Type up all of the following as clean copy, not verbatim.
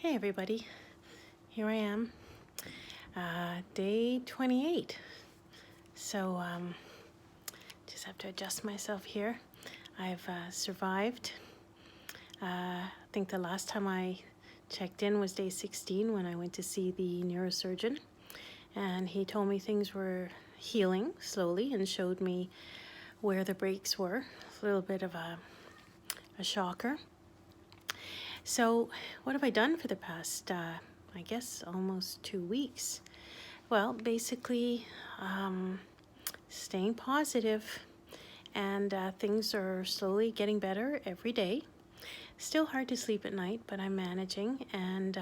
Hey everybody, here I am, day 28. So just have to adjust myself here. I've survived. I think the last time I checked in was day 16 when I went to see the neurosurgeon, and he told me things were healing slowly and showed me where the breaks were. A little bit of a shocker. So what have I done for the past, I guess, almost 2 weeks? Well, basically, staying positive, and things are slowly getting better every day. Still hard to sleep at night, but I'm managing, and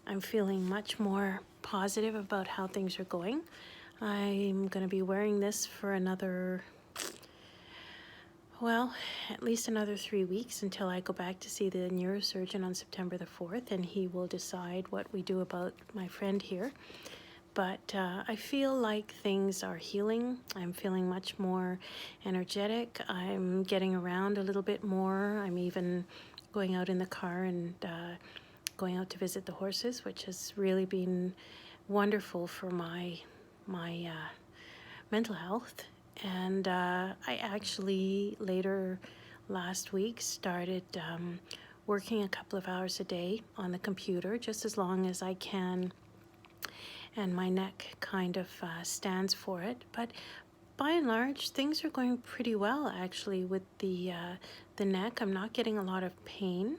I'm feeling much more positive about how things are going. I'm going to be wearing this for another, well, at least another 3 weeks until I go back to see the neurosurgeon on September the 4th, and he will decide what we do about my friend here. But I feel like things are healing. I'm feeling much more energetic. I'm getting around a little bit more. I'm even going out in the car and going out to visit the horses, which has really been wonderful for my mental health. And I actually later last week started working a couple of hours a day on the computer, just as long as I can, and my neck kind of stands for it. But by and large, things are going pretty well actually with the neck. I'm not getting a lot of pain.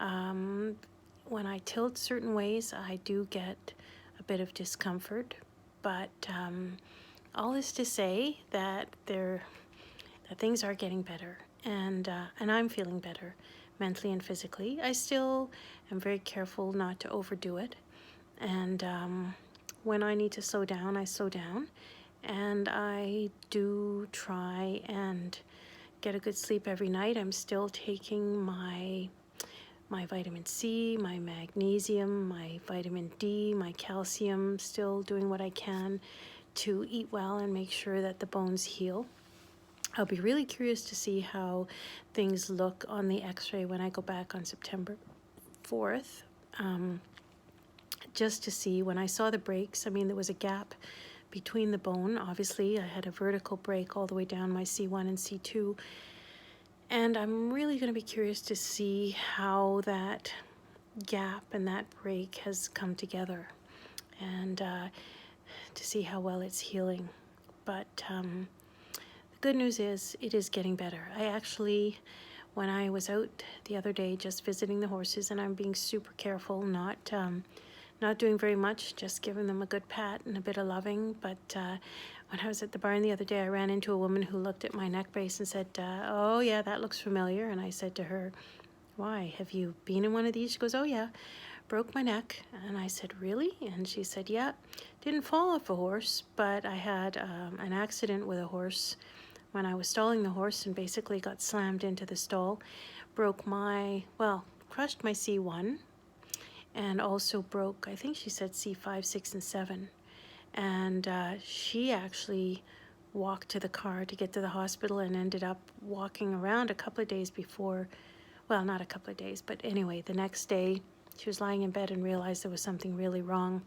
When I tilt certain ways, I do get a bit of discomfort, but all is to say that things are getting better, and I'm feeling better mentally and physically. I still am very careful not to overdo it, and when I need to slow down, I slow down, and I do try and get a good sleep every night. I'm still taking my vitamin C, my magnesium, my vitamin D, my calcium, still doing what I can to eat well and make sure that the bones heal. I'll be really curious to see how things look on the x-ray when I go back on September 4th. Just to see, when I saw the breaks, I mean, there was a gap between the bone. Obviously, I had a vertical break all the way down my C1 and C2. And I'm really going to be curious to see how that gap and that break has come together, and to see how well it's healing. But the good news is it is getting better. I actually, when I was out the other day just visiting the horses, and I'm being super careful, not doing very much, just giving them a good pat and a bit of loving. But when I was at the barn the other day, I ran into a woman who looked at my neck brace and said, oh yeah, that looks familiar. And I said to her, why, have you been in one of these? She goes, oh yeah, broke my neck. And I said, really? And she said, yeah, didn't fall off a horse, but I had an accident with a horse when I was stalling the horse, and basically got slammed into the stall, crushed my C1, and also broke, I think she said C5, 6, and 7. And she actually walked to the car to get to the hospital, and ended up walking around a couple of days before, well, not a couple of days, but anyway, the next day she was lying in bed and realized there was something really wrong.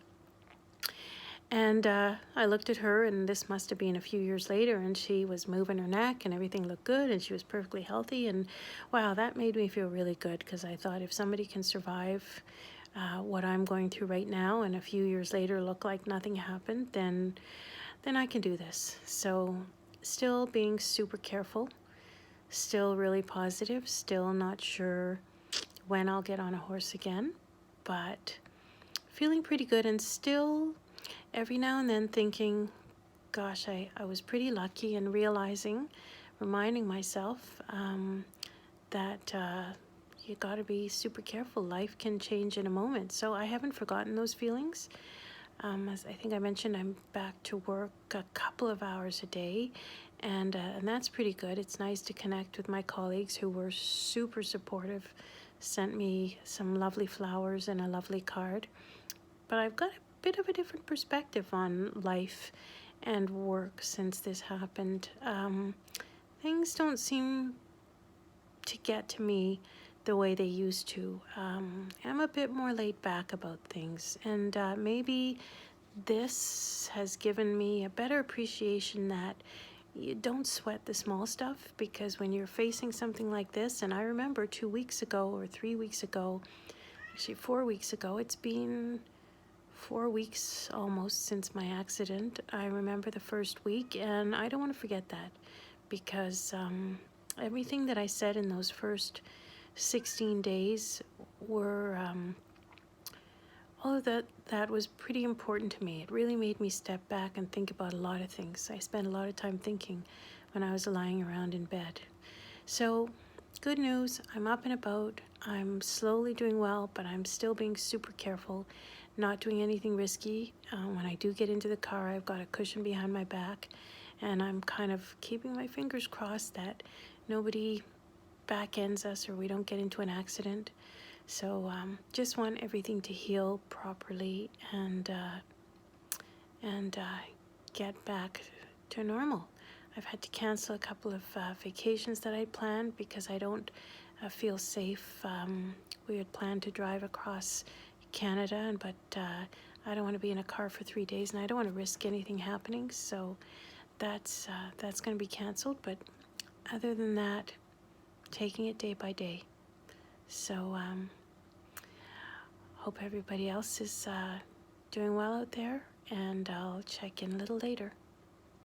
And I looked at her, and this must have been a few years later, and she was moving her neck and everything looked good, and she was perfectly healthy. And wow, that made me feel really good, because I thought, if somebody can survive what I'm going through right now, and a few years later look like nothing happened, then I can do this. So still being super careful, still really positive, still not sure when I'll get on a horse again, but feeling pretty good, and still every now and then thinking, gosh, I was pretty lucky, and reminding myself that you got to be super careful. Life can change in a moment. So I haven't forgotten those feelings. As I think I mentioned, I'm back to work a couple of hours a day, and that's pretty good. It's nice to connect with my colleagues who were super supportive, sent me some lovely flowers and a lovely card. But I've got a bit of a different perspective on life and work since this happened. Things don't seem to get to me the way they used to. I'm a bit more laid back about things, and maybe this has given me a better appreciation that you don't sweat the small stuff, because when you're facing something like this, and I remember 2 weeks ago or 3 weeks ago, actually 4 weeks ago, it's been 4 weeks almost since my accident. I remember the first week, and I don't want to forget that, because everything that I said in those first 16 days were all of that was pretty important to me. It really made me step back and think about a lot of things. I spent a lot of time thinking when I was lying around in bed. So good news, I'm up and about. I'm slowly doing well, but I'm still being super careful, not doing anything risky. When I do get into the car, I've got a cushion behind my back, and I'm kind of keeping my fingers crossed that nobody back ends us or we don't get into an accident. So just want everything to heal properly and get back to normal. I've had to cancel a couple of vacations that I planned because I don't feel safe. We had planned to drive across Canada, but I don't want to be in a car for 3 days, and I don't want to risk anything happening. So that's going to be canceled. But other than that, taking it day by day. So hope everybody else is doing well out there, and I'll check in a little later.